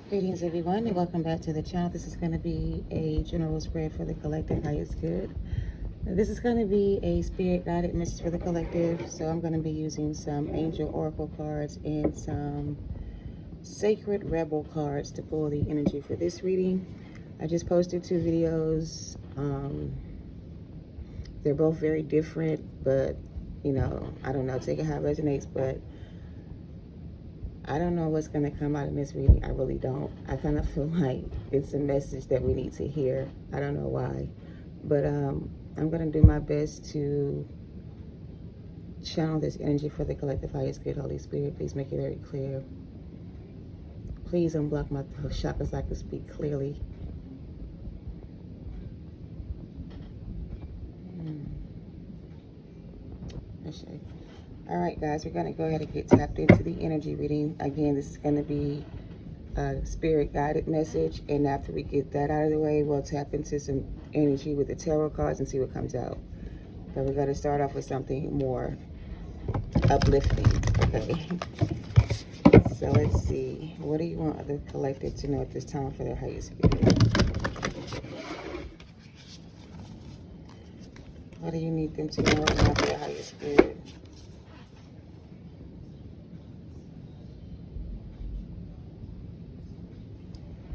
Greetings everyone and welcome back to the channel. This is going to be a general spread for the collective highest good. This is going to be a spirit guided message for the collective. So I'm going to be using some angel oracle cards and some sacred rebel cards to pull the energy for this reading. I just posted 2 videos. They're both very different, but you know, I don't know, take it how it resonates, but I don't know what's going to come out in this reading. I really don't. I kind of feel like it's a message that we need to hear. I don't know why. But I'm going to do my best to channel this energy for the collective highest good. Holy Spirit, please make it very clear. Please unblock my chakras so I can speak clearly. Okay. All right, guys, we're going to go ahead and get tapped into the energy reading. Again, this is going to be a spirit guided message, and after we get that out of the way, we'll tap into some energy with the tarot cards and see what comes out. But we're going to start off with something more uplifting. Okay. So let's see. What do you want the collective to know at this time for their highest good? What do you need them to know right now for their highest good?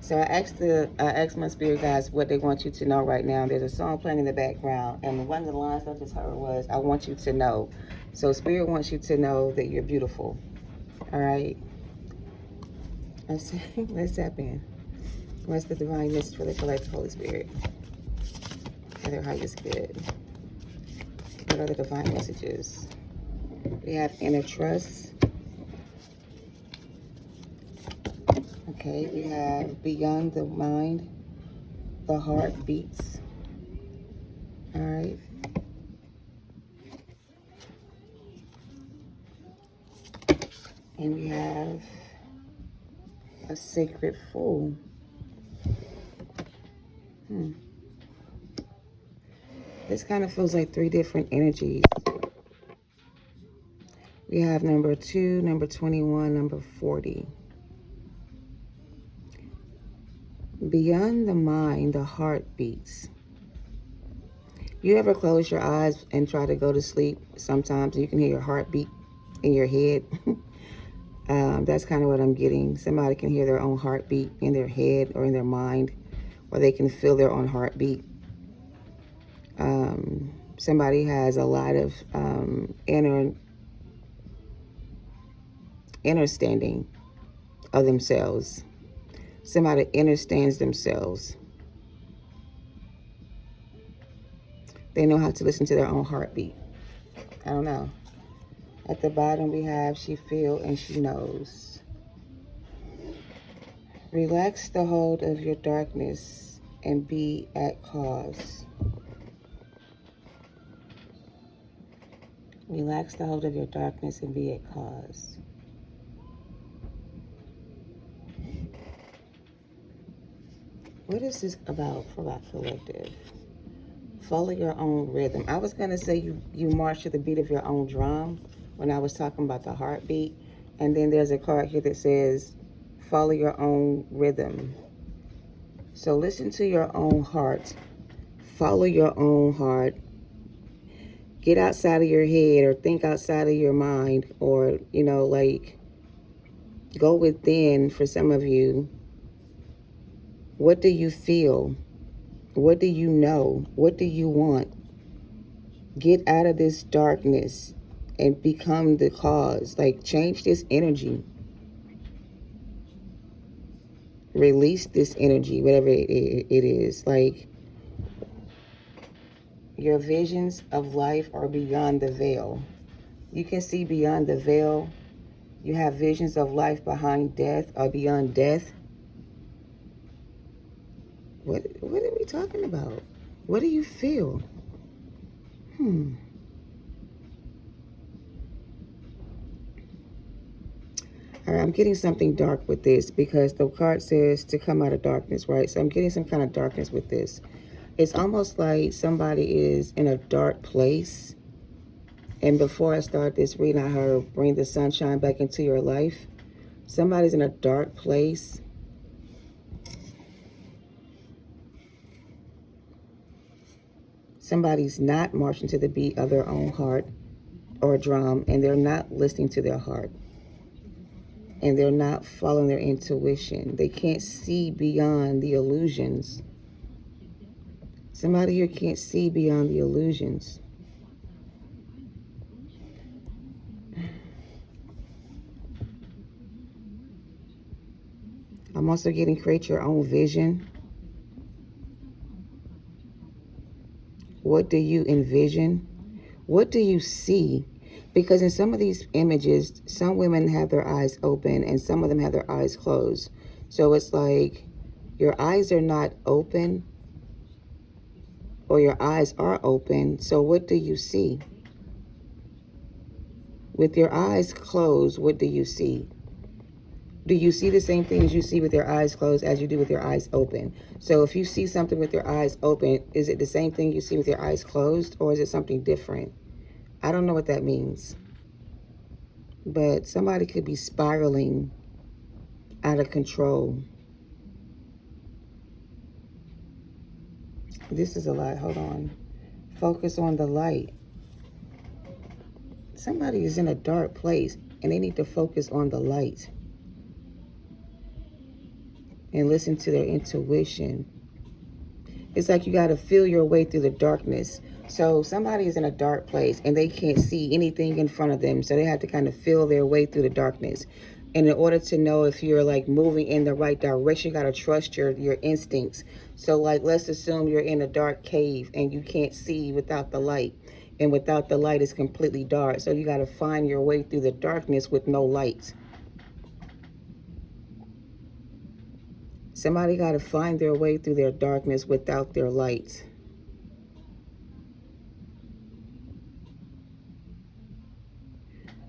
So I asked my spirit guides what they want you to know right now. There's a song playing in the background, and one of the lines I just heard was, I want you to know. So Spirit wants you to know that you're beautiful. All right. Let's tap in. What's the divine message for the collective, Holy Spirit? For their highest good. What are the divine messages? We have inner trust. Okay, we have beyond the mind, the heart beats. All right. And we have a sacred fool. This kind of feels like 3 different energies. We have number 2, number 21, number 40. Beyond the mind, the heart beats. You ever close your eyes and try to go to sleep? Sometimes you can hear your heartbeat in your head. That's kind of what I'm getting. Somebody can hear their own heartbeat in their head or in their mind, or they can feel their own heartbeat. Somebody has a lot of understanding of themselves. Somebody understands themselves. They know how to listen to their own heartbeat. I don't know. At the bottom we have she feels and she knows. Relax the hold of your darkness and be at cause. Relax the hold of your darkness and be at cause. What is this about for our collective? Follow your own rhythm. I was going to say you march to the beat of your own drum when I was talking about the heartbeat. And then there's a card here that says, follow your own rhythm. So listen to your own heart. Follow your own heart. Get outside of your head or think outside of your mind, or, you know, like go within for some of you. What do you feel? What do you know? What do you want? Get out of this darkness and become the cause. Like, change this energy. Release this energy, whatever it is. Like, your visions of life are beyond the veil. You can see beyond the veil. You have visions of life behind death or beyond death. What are we talking about? What do you feel? All right, I'm getting something dark with this because the card says to come out of darkness, right? So I'm getting some kind of darkness with this. It's almost like somebody is in a dark place. And before I start this reading, I heard bring the sunshine back into your life. Somebody's in a dark place somebody's not marching to the beat of their own heart or drum, and they're not listening to their heart, and they're not following their intuition. They can't see beyond the illusions. Somebody here can't see beyond the illusions. I'm also getting create your own vision. What do you envision? What do you see? Because in some of these images, some women have their eyes open and some of them have their eyes closed. So it's like your eyes are not open or your eyes are open. So what do you see? With your eyes closed, what do you see? Do you see the same things you see with your eyes closed as you do with your eyes open? So if you see something with your eyes open, is it the same thing you see with your eyes closed, or is it something different? I don't know what that means. But somebody could be spiraling out of control. This is a lot. Hold on. Focus on the light. Somebody is in a dark place and they need to focus on the light and listen to their intuition. It's like you got to feel your way through the darkness. So somebody is in a dark place and they can't see anything in front of them. So they have to kind of feel their way through the darkness. And in order to know if you're like moving in the right direction, you got to trust your instincts. So like, let's assume you're in a dark cave and you can't see without the light. And without the light, it's completely dark. So you got to find your way through the darkness with no light. Somebody got to find their way through their darkness without their light.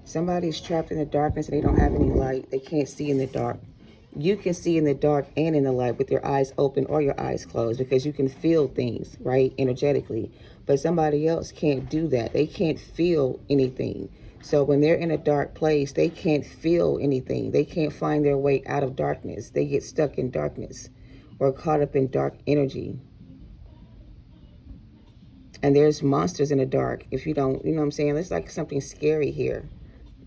Somebody's trapped in the darkness and they don't have any light. They can't see in the dark. You can see in the dark and in the light with your eyes open or your eyes closed because you can feel things, right, energetically. But somebody else can't do that. They can't feel anything. So when they're in a dark place, they can't feel anything. They can't find their way out of darkness. They get stuck in darkness or caught up in dark energy. And there's monsters in the dark. If you don't, you know what I'm saying? There's like something scary here.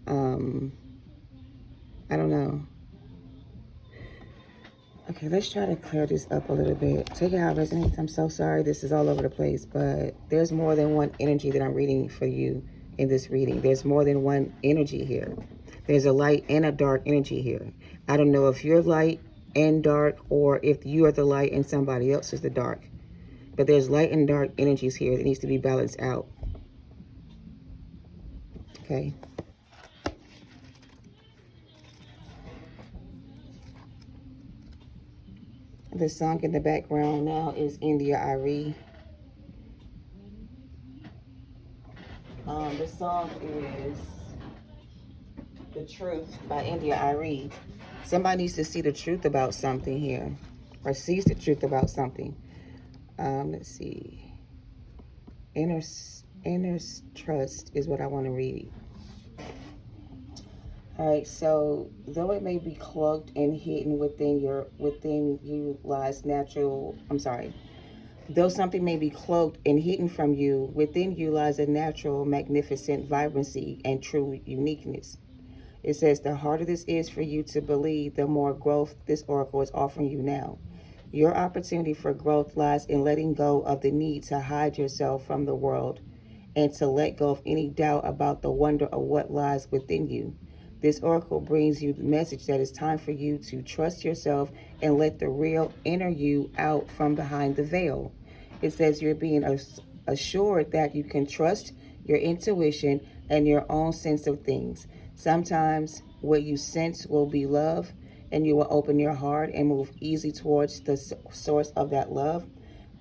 I don't know. Okay, let's try to clear this up a little bit. Take it how it resonates. I'm so sorry. This is all over the place, but there's more than one energy that I'm reading for you in this reading. There's more than one energy here. There's a light and a dark energy here. I don't know if you're light and dark or if you are the light and somebody else is the dark. But there's light and dark energies here that needs to be balanced out. Okay. The song in the background now is India.Arie. The song is The Truth by India.Arie. Somebody needs to see the truth about something here, or sees the truth about something. Let's see. Inner trust is what I want to read. All right, so though it may be cloaked and hidden within you lies though something may be cloaked and hidden from you, within you lies a natural, magnificent vibrancy and true uniqueness. It says the harder this is for you to believe, the more growth this oracle is offering you now. Your opportunity for growth lies in letting go of the need to hide yourself from the world and to let go of any doubt about the wonder of what lies within you. This oracle brings you the message that it's time for you to trust yourself and let the real inner you out from behind the veil. It says you're being assured that you can trust your intuition and your own sense of things. Sometimes what you sense will be love, and you will open your heart and move easy towards the source of that love.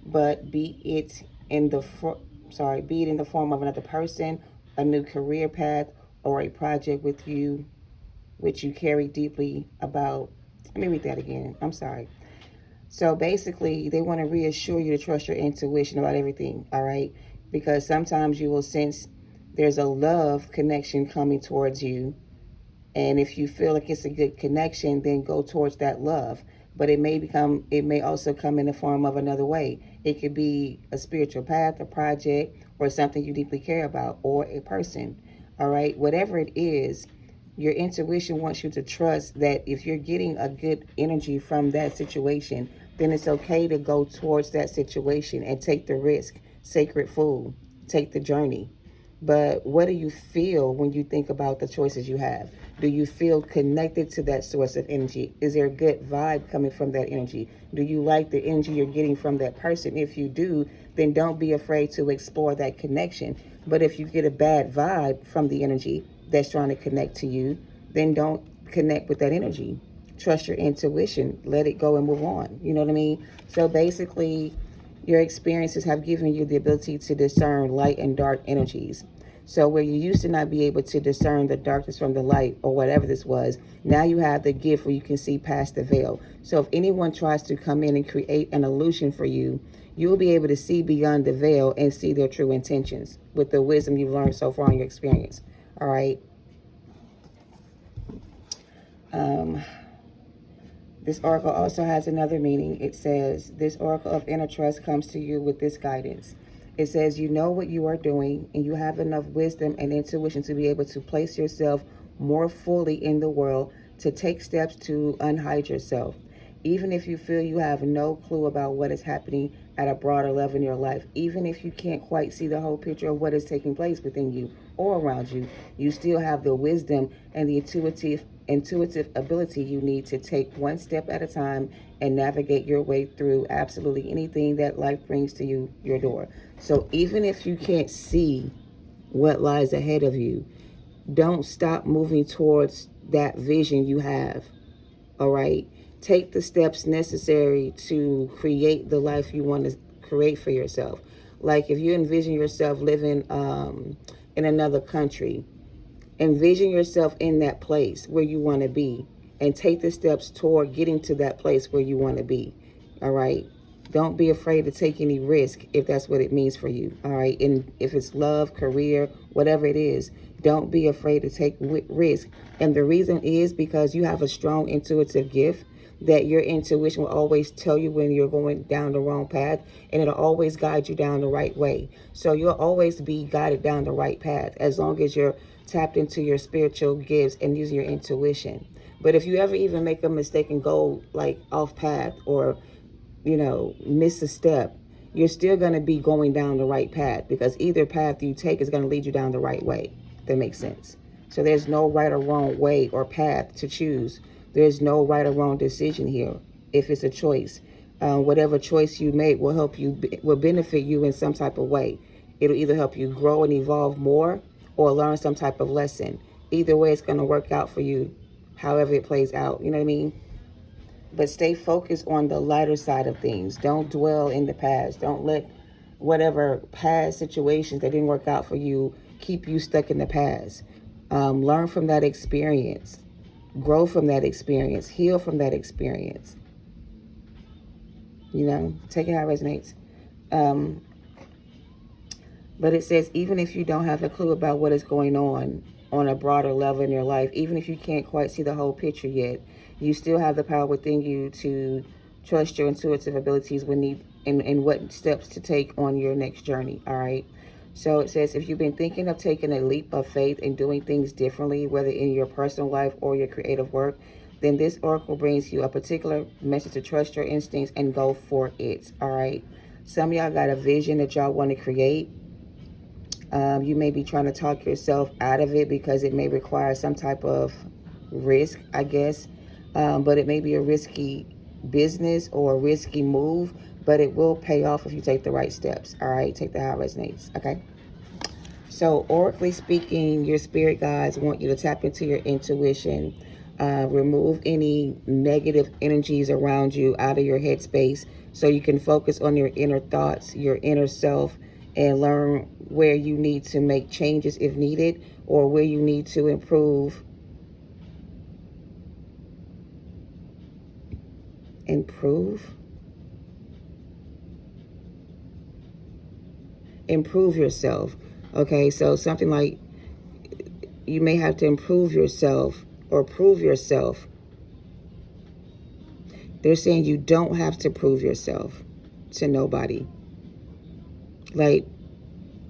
But be it in the form of another person, a new career path, or a project with you, which you carry deeply about. Let me read that again. I'm sorry. So basically, they want to reassure you to trust your intuition about everything, all right? Because sometimes you will sense there's a love connection coming towards you. And if you feel like it's a good connection, then go towards that love. but it may also come in the form of another way. It could be a spiritual path, a project, or something you deeply care about, or a person. All right, whatever it is, your intuition wants you to trust that if you're getting a good energy from that situation, then it's okay to go towards that situation and take the risk. Sacred fool, take the journey. But what do you feel when you think about the choices you have? Do you feel connected to that source of energy? Is there a good vibe coming from that energy? Do you like the energy you're getting from that person? If you do, then don't be afraid to explore that connection. But if you get a bad vibe from the energy that's trying to connect to you, then don't connect with that energy. Trust your intuition, let it go and move on. You know what I mean? So basically, your experiences have given you the ability to discern light and dark energies. So where you used to not be able to discern the darkness from the light or whatever this was, now you have the gift where you can see past the veil. So if anyone tries to come in and create an illusion for you, you will be able to see beyond the veil and see their true intentions with the wisdom you've learned so far in your experience. All right. This oracle also has another meaning. It says, this oracle of inner trust comes to you with this guidance. It says, you know what you are doing and you have enough wisdom and intuition to be able to place yourself more fully in the world, to take steps to unhide yourself. Even if you feel you have no clue about what is happening at a broader level in your life, even if you can't quite see the whole picture of what is taking place within you or around you, you still have the wisdom and the intuitive ability you need to take one step at a time and navigate your way through absolutely anything that life brings to you, your door. So even if you can't see what lies ahead of you, don't stop moving towards that vision you have. All right. Take the steps necessary to create the life you want to create for yourself. Like if you envision yourself living in another country, envision yourself in that place where you want to be and take the steps toward getting to that place where you want to be. All right. Don't be afraid to take any risk if that's what it means for you. All right. And if it's love, career, whatever it is, don't be afraid to take risk. And the reason is because you have a strong intuitive gift that your intuition will always tell you when you're going down the wrong path, and it'll always guide you down the right way. So you'll always be guided down the right path as long as you're tapped into your spiritual gifts and using your intuition. But if you ever even make a mistake and go like off path or, miss a step, you're still going to be going down the right path, because either path you take is going to lead you down the right way. That makes sense. So there's no right or wrong way or path to choose. There's no right or wrong decision here. If it's a choice, whatever choice you make will will benefit you in some type of way. It'll either help you grow and evolve more or learn some type of lesson. Either way, it's going to work out for you, however it plays out. You know what I mean? But stay focused on the lighter side of things. Don't dwell in the past. Don't let whatever past situations that didn't work out for you keep you stuck in the past. Learn from that experience. Grow from that experience. Heal from that experience. Take it how it resonates. But it says, even if you don't have a clue about what is going on a broader level in your life, even if you can't quite see the whole picture yet, you still have the power within you to trust your intuitive abilities and what steps to take on your next journey. All right. So it says, if you've been thinking of taking a leap of faith and doing things differently, whether in your personal life or your creative work, then this oracle brings you a particular message to trust your instincts and go for it. All right. Some of y'all got a vision that y'all want to create. You may be trying to talk yourself out of it because it may require some type of risk, I guess. But it may be a risky business or a risky move, but it will pay off if you take the right steps. All right, take the how it resonates. Okay. So, oracally speaking, your spirit guides want you to tap into your intuition, remove any negative energies around you out of your headspace so you can focus on your inner thoughts, your inner self, and learn where you need to make changes if needed or where you need to improve. Improve yourself. Okay, so something like you may have to improve yourself or prove yourself They're saying you don't have to prove yourself to nobody. Like,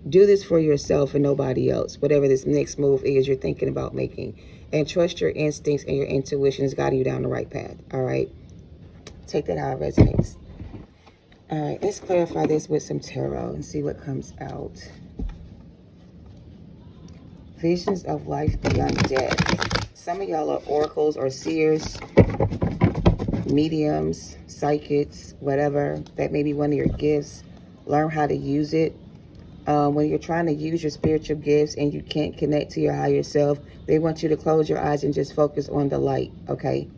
do this for yourself and nobody else, whatever this next move is you're thinking about making. And trust your instincts and your intuition is guiding you down the right path. All right? Take that how it resonates. All right, let's clarify this with some tarot and see what comes out. Visions of life beyond death. Some of y'all are oracles or seers, mediums, psychics, whatever. That may be one of your gifts. Learn how to use it. When you're trying to use your spiritual gifts and you can't connect to your higher self, they want you to close your eyes and just focus on the light, okay?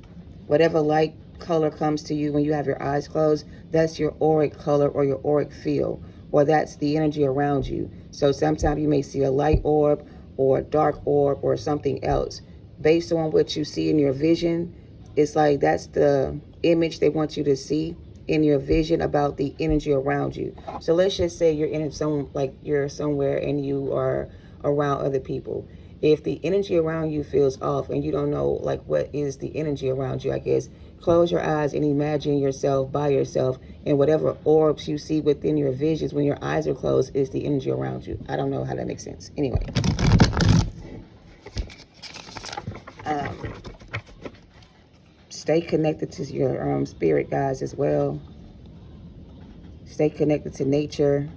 Whatever light color comes to you when you have your eyes closed, that's your auric color or your auric field, or that's the energy around you. So sometimes you may see a light orb or a dark orb or something else. Based on what you see in your vision, it's like that's the image they want you to see in your vision about the energy around you. So let's just say you're in you're somewhere and you are around other people. If the energy around you feels off and you don't know like what is the energy around you, I guess close your eyes and imagine yourself by yourself, and whatever orbs you see within your visions when your eyes are closed is the energy around you. I don't know how that makes sense. Anyway, stay connected to your spirit guides as well. Stay connected to nature.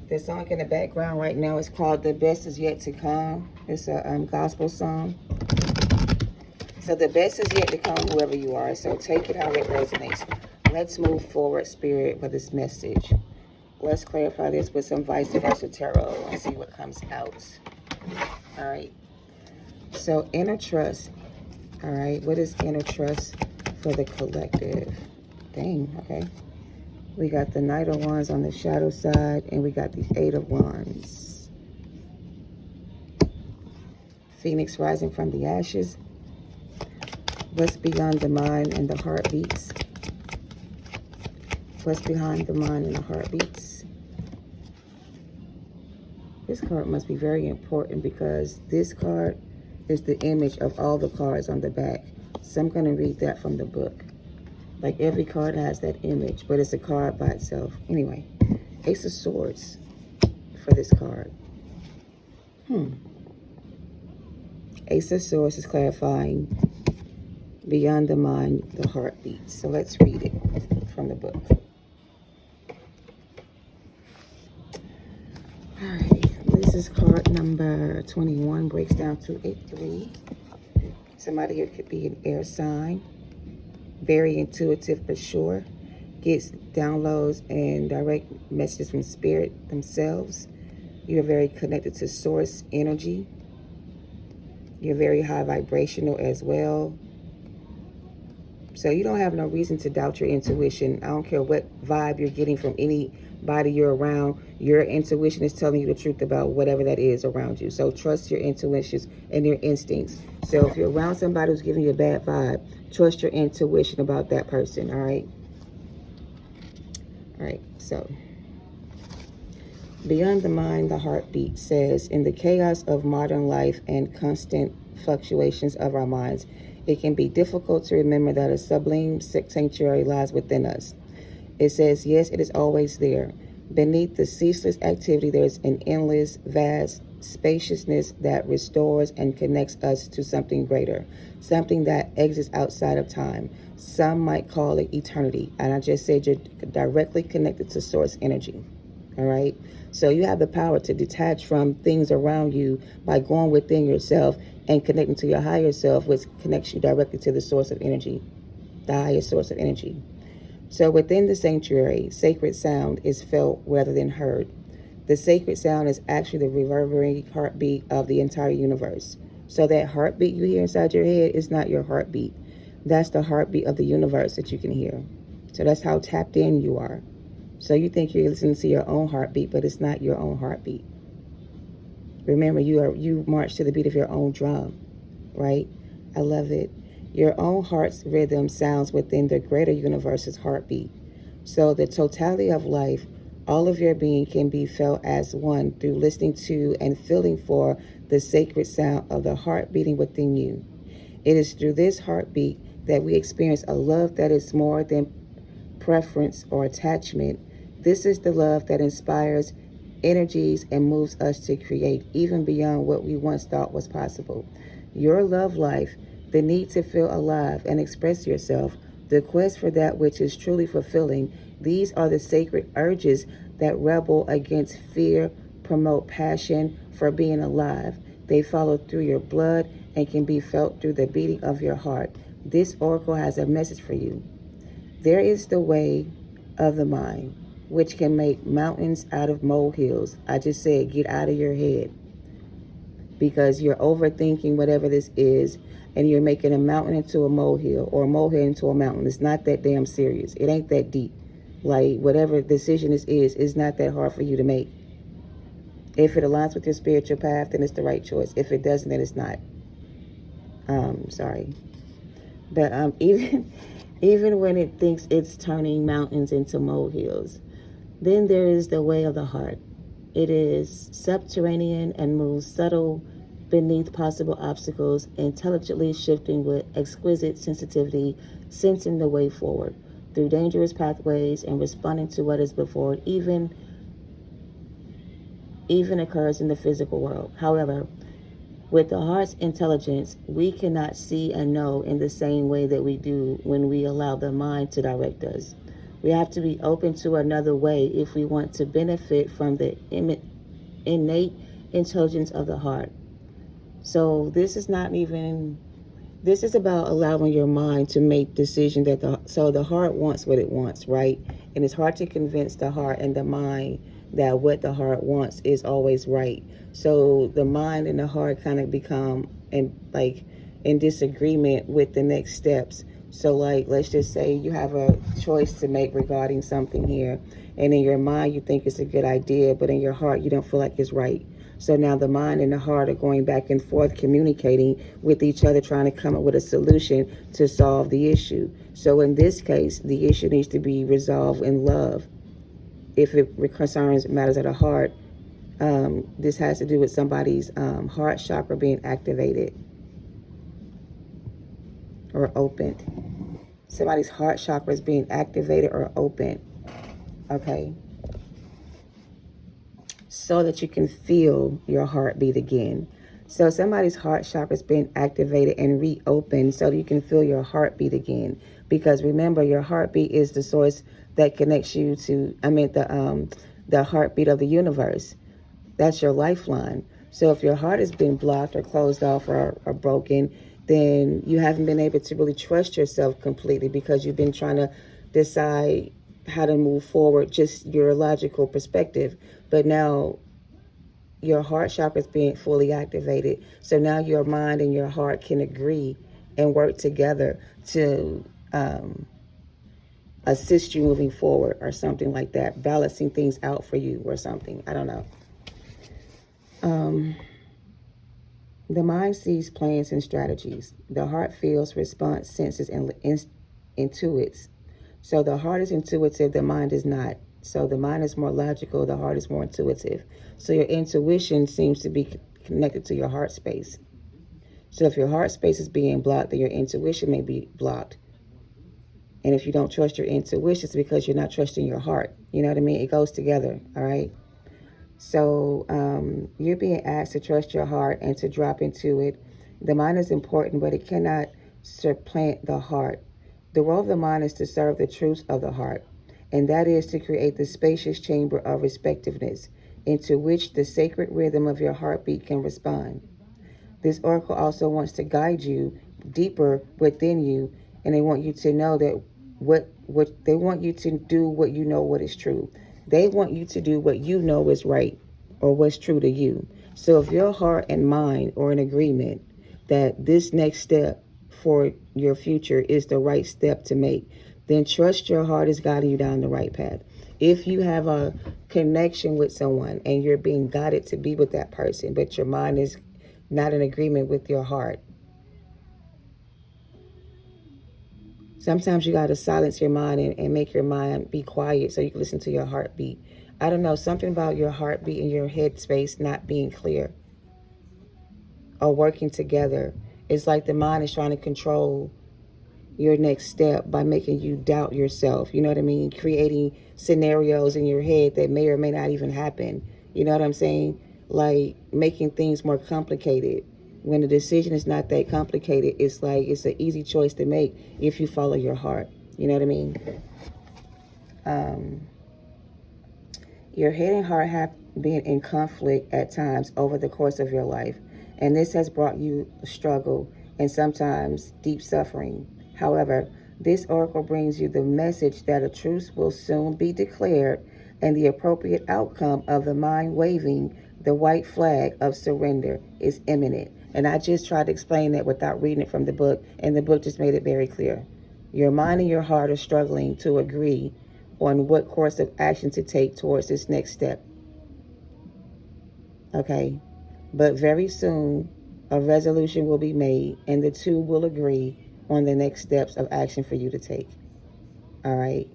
The song in the background right now is called The Best Is Yet to Come. It's a gospel song. So the best is yet to come, whoever you are. So take it how it resonates. Let's move forward, Spirit, with this message. Let's clarify this with some vice versa tarot and see what comes out. All right. So inner trust. All right. What is inner trust for the collective? Dang. Okay. We got the Knight of Wands on the shadow side, and we got the Eight of Wands. Phoenix rising from the ashes. What's beyond the mind and the heartbeats? What's behind the mind and the heartbeats? This card must be very important because this card is the image of all the cards on the back. So I'm going to read that from the book. Like every card has that image, but it's a card by itself. Anyway, Ace of Swords for this card. Ace of Swords is clarifying beyond the mind, the heartbeat. So let's read it from the book. All right, this is card number 21, breaks down to a 3. Somebody here could be an air sign. Very intuitive for sure. Gets downloads and direct messages from spirit themselves. You're very connected to source energy. You're very high vibrational as well. So you don't have no reason to doubt your intuition. I don't care what vibe you're getting from anybody you're around. Your intuition is telling you the truth about whatever that is around you. So trust your intuitions and your instincts. So if you're around somebody who's giving you a bad vibe, trust your intuition about that person, all right? All right, so beyond the mind, the heartbeat says, in the chaos of modern life and constant fluctuations of our minds, it can be difficult to remember that a sublime sanctuary lies within us. It says, yes, it is always there. Beneath the ceaseless activity, there's an endless, vast spaciousness that restores and connects us to something greater, something that exists outside of time. Some might call it eternity. And I just said you're directly connected to source energy. All right. So you have the power to detach from things around you by going within yourself and connecting to your higher self, which connects you directly to the source of energy, the highest source of energy. So within the sanctuary, sacred sound is felt rather than heard. The sacred sound is actually the reverberating heartbeat of the entire universe. So that heartbeat you hear inside your head is not your heartbeat. That's the heartbeat of the universe that you can hear. So that's how tapped in you are. So you think you're listening to your own heartbeat, but it's not your own heartbeat. Remember, you march to the beat of your own drum, right? I love it. Your own heart's rhythm sounds within the greater universe's heartbeat. So the totality of life All of your being can be felt as one through listening to and feeling for the sacred sound of the heart beating within you. It is through this heartbeat that we experience a love that is more than preference or attachment. This is the love that inspires energies and moves us to create even beyond what we once thought was possible. Your love life, the need to feel alive and express yourself, the quest for that which is truly fulfilling, these are the sacred urges that rebel against fear, promote passion for being alive. They follow through your blood and can be felt through the beating of your heart. This oracle has a message for you. There is the way of the mind, which can make mountains out of molehills. I just said, get out of your head because you're overthinking whatever this is and you're making a mountain into a molehill or a molehill into a mountain. It's not that damn serious. It ain't that deep. Like, whatever decision this is not that hard for you to make. If it aligns with your spiritual path, then it's the right choice. If it doesn't, then it's not. Sorry. But even when it thinks it's turning mountains into molehills, then there is the way of the heart. It is subterranean and moves subtle beneath possible obstacles, intelligently shifting with exquisite sensitivity, sensing the way forward through dangerous pathways and responding to what is before it, even occurs in the physical world. However, with the heart's intelligence, we cannot see and know in the same way that we do when we allow the mind to direct us. We have to be open to another way if we want to benefit from the innate intelligence of the heart. So this is about allowing your mind to make decisions so the heart wants what it wants, right? And it's hard to convince the heart and the mind that what the heart wants is always right. So the mind and the heart kind of become in disagreement with the next steps. So like, let's just say you have a choice to make regarding something here, and in your mind you think it's a good idea, but in your heart you don't feel like it's right. So now the mind and the heart are going back and forth, communicating with each other, trying to come up with a solution to solve the issue. So in this case, the issue needs to be resolved in love. If it concerns matters of the heart, this has to do with somebody's heart chakra being activated or opened. Somebody's heart chakra is being activated or opened. Okay. So that you can feel your heartbeat again. So somebody's heart chakra is being activated and reopened so you can feel your heartbeat again. Because remember, your heartbeat is the source that connects you to, the heartbeat of the universe. That's your lifeline. So if your heart has been blocked or closed off or broken, then you haven't been able to really trust yourself completely because you've been trying to decide how to move forward, just your logical perspective. But now your heart chakra is being fully activated. So now your mind and your heart can agree and work together to assist you moving forward or something like that, balancing things out for you or something. I don't know. The mind sees plans and strategies. The heart feels, responds, senses, and intuits. So the heart is intuitive, the mind is not. So the mind is more logical, the heart is more intuitive. So your intuition seems to be connected to your heart space. So if your heart space is being blocked, then your intuition may be blocked. And if you don't trust your intuition, it's because you're not trusting your heart. You know what I mean? It goes together, all right? So you're being asked to trust your heart and to drop into it. The mind is important, but it cannot supplant the heart. The role of the mind is to serve the truths of the heart, and that is to create the spacious chamber of respectiveness into which the sacred rhythm of your heartbeat can respond. This oracle also wants to guide you deeper within you, and they want you to know that what they want you to do what you know what is true. They want you to do what you know is right or what's true to you. So if your heart and mind are in agreement that this next step for your future is the right step to make, then trust your heart is guiding you down the right path. If you have a connection with someone and you're being guided to be with that person, but your mind is not in agreement with your heart, sometimes you got to silence your mind and make your mind be quiet so you can listen to your heartbeat. I don't know, something about your heartbeat and your head space not being clear or working together. It's like the mind is trying to control your next step by making you doubt yourself. You know what I mean? Creating scenarios in your head that may or may not even happen. You know what I'm saying? Like making things more complicated. When the decision is not that complicated, it's like it's an easy choice to make if you follow your heart. You know what I mean? Your head and heart have been in conflict at times over the course of your life, and this has brought you struggle and sometimes deep suffering. However, this oracle brings you the message that a truce will soon be declared and the appropriate outcome of the mind waving the white flag of surrender is imminent. And I just tried to explain that without reading it from the book, and the book just made it very clear. Your mind and your heart are struggling to agree on what course of action to take towards this next step. Okay? But very soon, a resolution will be made, and the two will agree on the next steps of action for you to take. All right?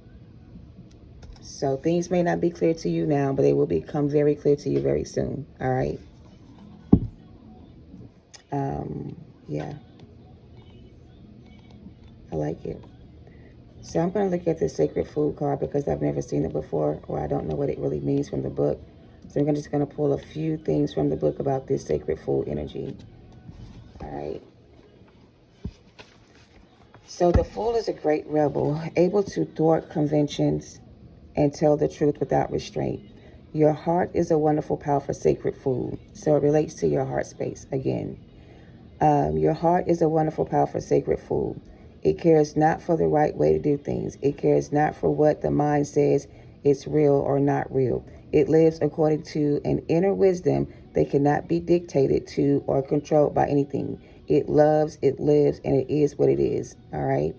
So things may not be clear to you now, but they will become very clear to you very soon. All right? Yeah. I like it. So I'm going to look at the sacred food card because I've never seen it before, or I don't know what it really means from the book. So I'm just going to pull a few things from the book about this sacred food energy. All right. So the fool is a great rebel, able to thwart conventions and tell the truth without restraint. Your heart is a wonderful, powerful, sacred food. So it relates to your heart space again. Your heart is a wonderful, powerful, sacred food. It cares not for the right way to do things. It cares not for what the mind says it's real or not real. It lives according to an inner wisdom that cannot be dictated to or controlled by anything. It loves, it lives, and it is what it is. All right?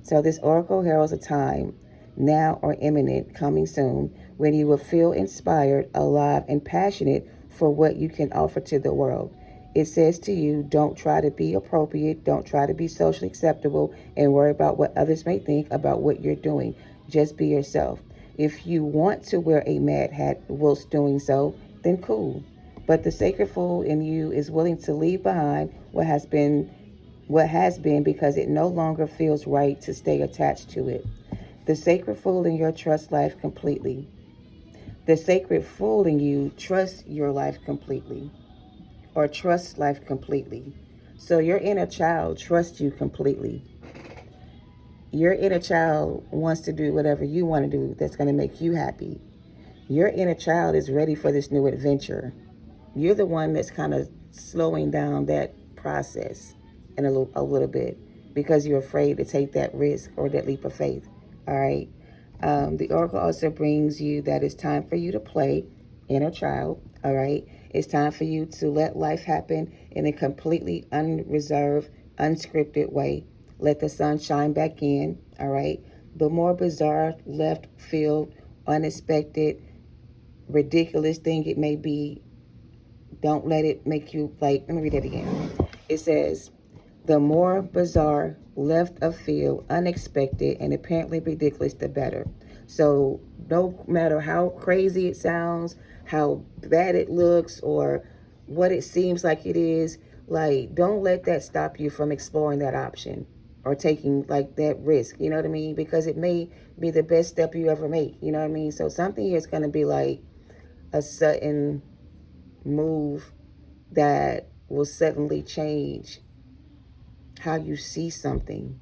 So this oracle heralds a time, now or imminent, coming soon, when you will feel inspired, alive, and passionate for what you can offer to the world. It says to you, don't try to be appropriate, don't try to be socially acceptable, and worry about what others may think about what you're doing. Just be yourself. If you want to wear a mad hat whilst doing so, then cool. But the sacred fool in you is willing to leave behind what has been because it no longer feels right to stay attached to it. The sacred fool in your trust life completely. The sacred fool in you trusts your life completely, or trusts life completely. So your inner child trusts you completely. Your inner child wants to do whatever you want to do that's going to make you happy. Your inner child is ready for this new adventure. You're the one that's kind of slowing down that process in a little bit because you're afraid to take that risk or that leap of faith. All right. The oracle also brings you that it's time for you to play, inner child. All right. It's time for you to let life happen in a completely unreserved, unscripted way. Let the sun shine back in. All right. The more bizarre, left field, unexpected, ridiculous thing it may be, don't let it make you like, let me read it again. It says, the more bizarre, left of field, unexpected, and apparently ridiculous, the better. So no matter how crazy it sounds, how bad it looks, or what it seems like it is, like, don't let that stop you from exploring that option or taking like that risk, you know what I mean? Because it may be the best step you ever make, you know what I mean? So something here is going to be like a sudden move that will suddenly change how you see something.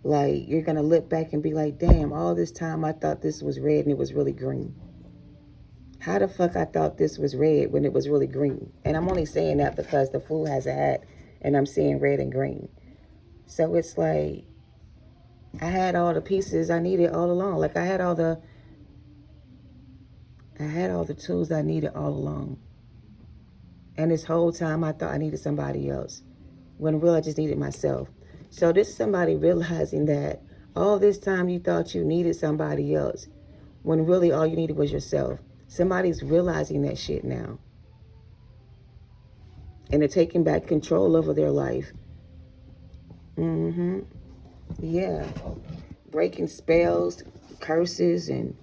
Like, you're going to look back and be like, damn, all this time I thought this was red and it was really green. How the fuck I thought this was red when it was really green? And I'm only saying that because the fool has a hat and I'm seeing red and green. So it's like, I had all the pieces I needed all along. Like I had all the tools I needed all along. And this whole time I thought I needed somebody else, when really I just needed myself. So this is somebody realizing that all this time you thought you needed somebody else, when really all you needed was yourself. Somebody's realizing that shit now. And they're taking back control over their life. Yeah. Breaking spells, curses, and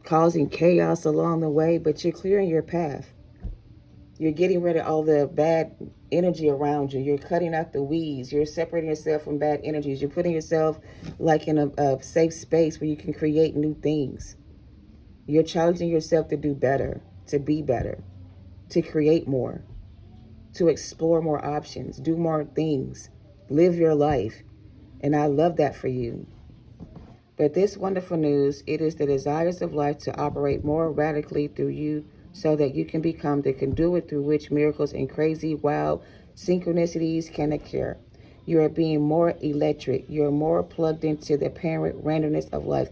causing chaos along the way, but you're clearing your path. You're getting rid of all the bad energy around you. You're cutting out the weeds. You're separating yourself from bad energies. You're putting yourself like in a safe space where you can create new things. You're challenging yourself to do better, to be better, to create more, to explore more options, do more things, live your life. And I love that for you. But this wonderful news, it is the desires of life to operate more radically through you so that you can become the conduit through which miracles and crazy, wild synchronicities can occur. You are being more electric. You're more plugged into the apparent randomness of life.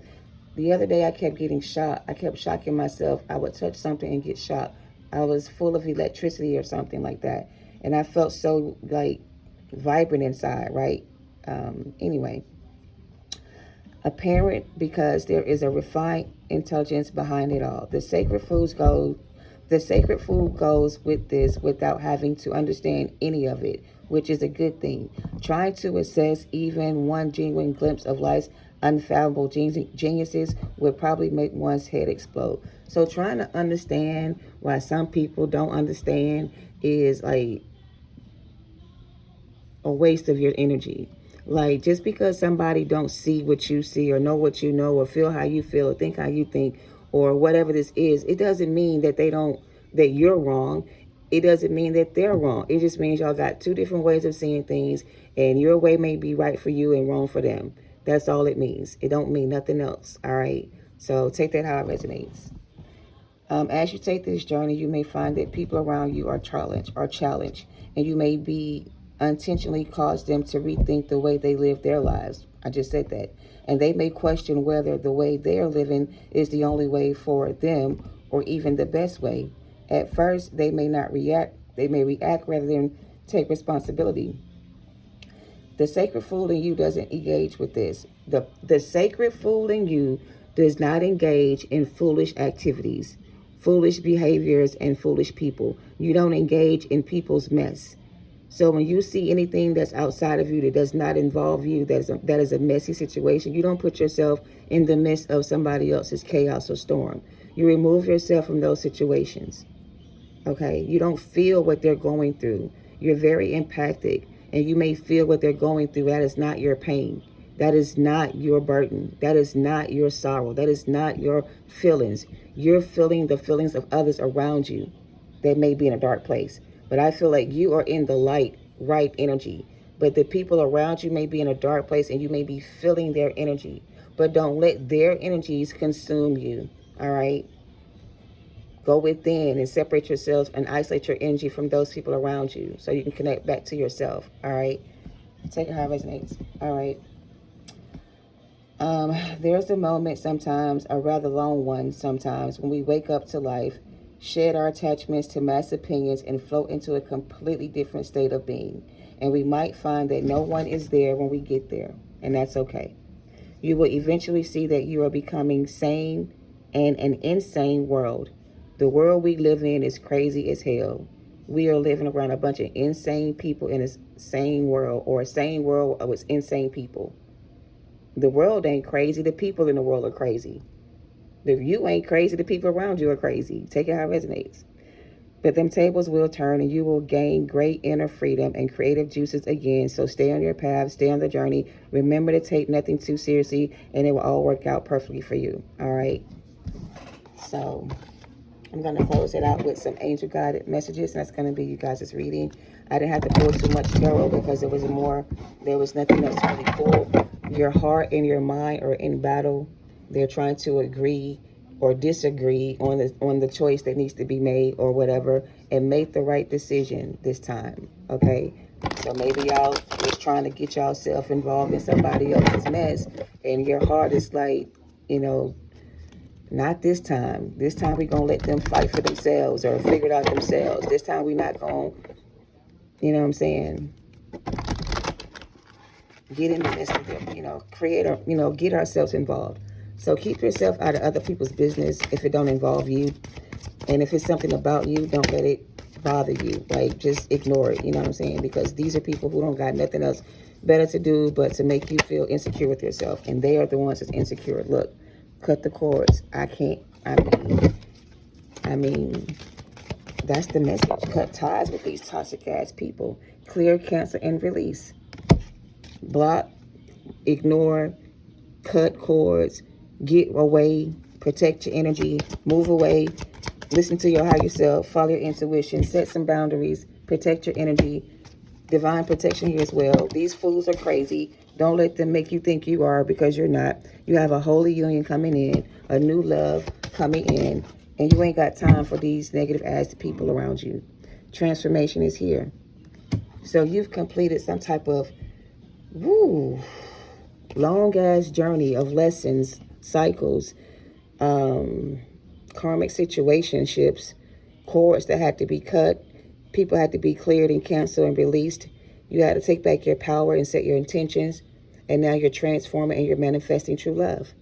The other day I kept getting shocked. I kept shocking myself. I would touch something and get shocked. I was full of electricity or something like that. And I felt so like vibrant inside, right? Anyway, apparent because there is a refined intelligence behind it all. The sacred food goes with this without having to understand any of it, which is a good thing. Trying to assess even one genuine glimpse of life's unfathomable geniuses would probably make one's head explode. So trying to understand why some people don't understand is like a waste of your energy. Like, just because somebody don't see what you see or know what you know or feel how you feel or think how you think or whatever this is, it doesn't mean that that you're wrong. It doesn't mean that they're wrong. It just means y'all got two different ways of seeing things, and your way may be right for you and wrong for them. That's all it means. It don't mean nothing else. All right. So take that how it resonates. As you take this journey, you may find that people around you are challenged, and you may be unintentionally cause them to rethink the way they live their lives. I just said that. And they may question whether the way they are living is the only way for them or even the best way. At first, they may not react. They may react rather than take responsibility. The sacred fool in you doesn't engage with this. The sacred fool in you does not engage in foolish activities, foolish behaviors, and foolish people. You don't engage in people's mess. So when you see anything that's outside of you that does not involve you, that is a messy situation, you don't put yourself in the midst of somebody else's chaos or storm. You remove yourself from those situations. Okay? You don't feel what they're going through. You're very empathic, and you may feel what they're going through. That is not your pain. That is not your burden. That is not your sorrow. That is not your feelings. You're feeling the feelings of others around you that may be in a dark place. But I feel like you are in the light, right energy. But the people around you may be in a dark place and you may be feeling their energy. But don't let their energies consume you. All right? Go within and separate yourselves and isolate your energy from those people around you so you can connect back to yourself. All right? Take it how it resonates. All right. There's a moment sometimes, a rather long one sometimes, when we wake up to life, shed our attachments to mass opinions, and float into a completely different state of being. And we might find that no one is there when we get there, and that's okay. You will eventually see that you are becoming sane in an insane world. The world we live in is crazy as hell. We are living around a bunch of insane people in a sane world, or a sane world with insane people. The world ain't crazy. The people in the world are crazy. If you ain't crazy, the people around you are crazy. Take it how it resonates. But them tables will turn and you will gain great inner freedom and creative juices again. So stay on your path, stay on the journey. Remember to take nothing too seriously, and it will all work out perfectly for you. All right. So I'm going to close it out with some angel guided messages. And that's going to be you guys' reading. I didn't have to pull too much tarot because there was nothing else to really pull. Your heart and your mind are in battle. They're trying to agree or disagree on the choice that needs to be made or whatever, and make the right decision this time. Okay? So maybe y'all just trying to get y'allself involved in somebody else's mess, and your heart is like, not this time. This time we're going to let them fight for themselves or figure it out themselves. This time we're not going, you know what I'm saying, get in the midst of them, create or, get ourselves involved. So keep yourself out of other people's business if it don't involve you. And if it's something about you, don't let it bother you. Like, just ignore it, you know what I'm saying? Because these are people who don't got nothing else better to do but to make you feel insecure with yourself. And they are the ones that's insecure. Look, cut the cords. I can't I mean, that's the message. Cut ties with these toxic ass people. Clear, cancel, and release. Block, ignore, cut cords, get away, protect your energy, move away, listen to your higher self, follow your intuition, set some boundaries, protect your energy. Divine protection here as well. These fools are crazy. Don't let them make you think you are, because you're not. You have a holy union coming in, a new love coming in, and you ain't got time for these negative ass people around you. Transformation is here. So you've completed some type of long ass journey of lessons, cycles, karmic situationships, cords that had to be cut, people had to be cleared and canceled and released. You had to take back your power and set your intentions, and now you're transforming and you're manifesting true love.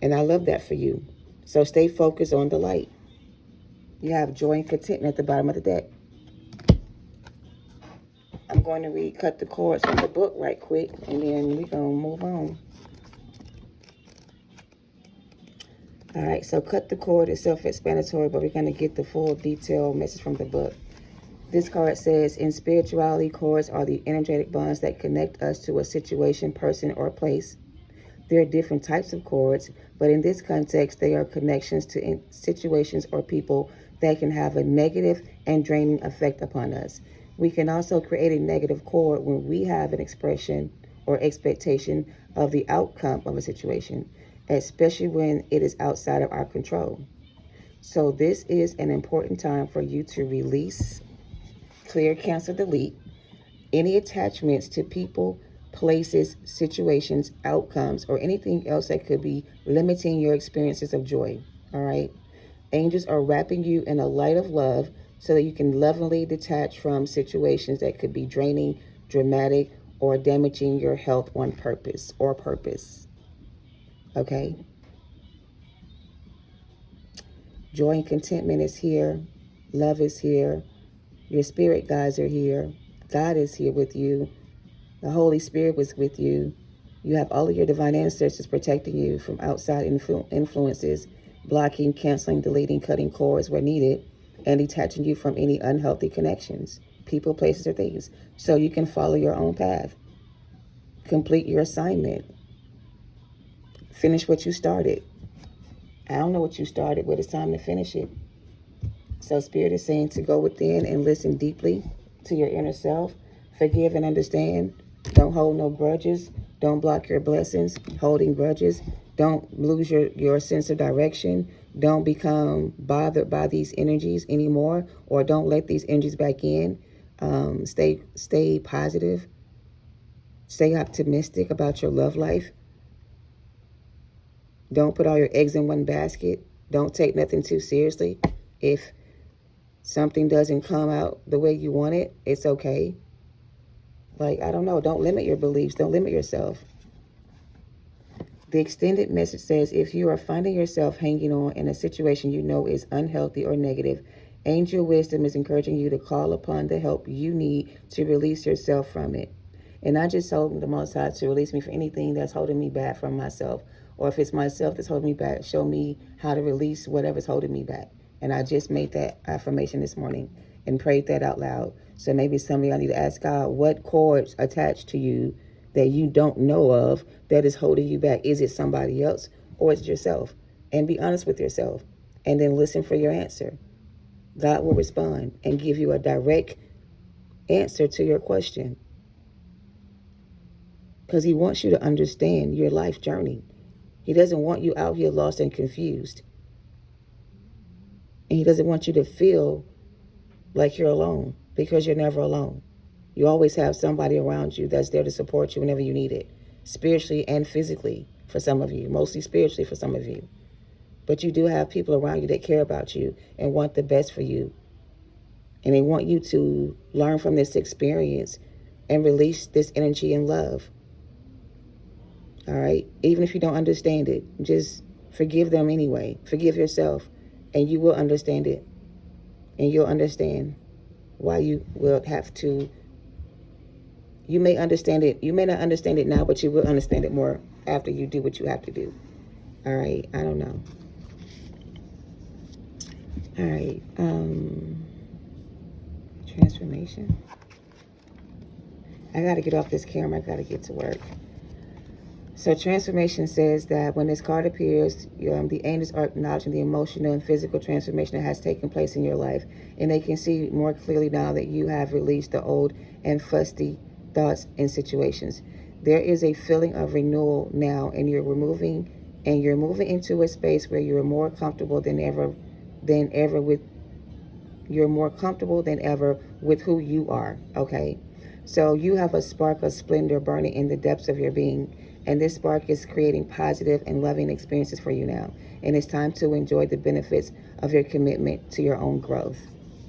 And I love that for you. So stay focused on the light. You have joy and contentment at the bottom of the deck. I'm going to read Cut the Cords from the book right quick, and then we're going to move on. All right, so Cut the Cord is self-explanatory, but we're going to get the full detailed message from the book. This card says, in spirituality, cords are the energetic bonds that connect us to a situation, person, or place. There are different types of cords, but in this context, they are connections to situations or people that can have a negative and draining effect upon us. We can also create a negative cord when we have an expression or expectation of the outcome of a situation, especially when it is outside of our control. So this is an important time for you to release, clear, cancel, delete any attachments to people, places, situations, outcomes, or anything else that could be limiting your experiences of joy. All right. Angels are wrapping you in a light of love so that you can lovingly detach from situations that could be draining, dramatic, or damaging your health on purpose or purpose. Okay. Joy and contentment is here. Love is here. Your spirit guides are here. God is here with you. The Holy Spirit was with you. You have all of your divine ancestors protecting you from outside influences, blocking, canceling, deleting, cutting cords where needed, and detaching you from any unhealthy connections, people, places, or things, so you can follow your own path. Complete your assignment. Finish what you started. I don't know what you started, but it's time to finish it. So Spirit is saying to go within and listen deeply to your inner self. Forgive and understand. Don't hold no grudges. Don't block your blessings, holding grudges. Don't lose your sense of direction. Don't become bothered by these energies anymore, or don't let these energies back in. Stay positive. Stay optimistic about your love life. Don't put all your eggs in one basket. Don't take nothing too seriously. If something doesn't come out the way you want it, it's okay. Like, I don't know, don't limit your beliefs. Don't limit yourself. The extended message says, if you are finding yourself hanging on in a situation you know is unhealthy or negative, angel wisdom is encouraging you to call upon the help you need to release yourself from it. And I just told the Most High to release me from anything that's holding me back from myself. Or if it's myself that's holding me back, show me how to release whatever's holding me back. And I just made that affirmation this morning and prayed that out loud. So maybe somebody, I need to ask God, what cords attached to you that you don't know of that is holding you back? Is it somebody else or is it yourself? And be honest with yourself. And then listen for your answer. God will respond and give you a direct answer to your question. Because he wants you to understand your life journey. He doesn't want you out here lost and confused. And he doesn't want you to feel like you're alone, because you're never alone. You always have somebody around you that's there to support you whenever you need it, spiritually and physically for some of you, mostly spiritually for some of you. But you do have people around you that care about you and want the best for you. And they want you to learn from this experience and release this energy and love. All right? Even if you don't understand it, just forgive them anyway. Forgive yourself, and you will understand it. And you'll understand why you will have to. You may understand it. You may not understand it now, but you will understand it more after you do what you have to do. All right? I don't know. All right. Transformation. I got to get off this camera. I got to get to work. So transformation says that when this card appears, the angels are acknowledging the emotional and physical transformation that has taken place in your life. And they can see more clearly now that you have released the old and fusty thoughts and situations. There is a feeling of renewal now, and you're moving into a space where you're more comfortable than ever with who you are, okay? So you have a spark of splendor burning in the depths of your being, and this spark is creating positive and loving experiences for you now. And it's time to enjoy the benefits of your commitment to your own growth.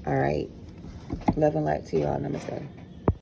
All right. Love and light to you all. Namaste.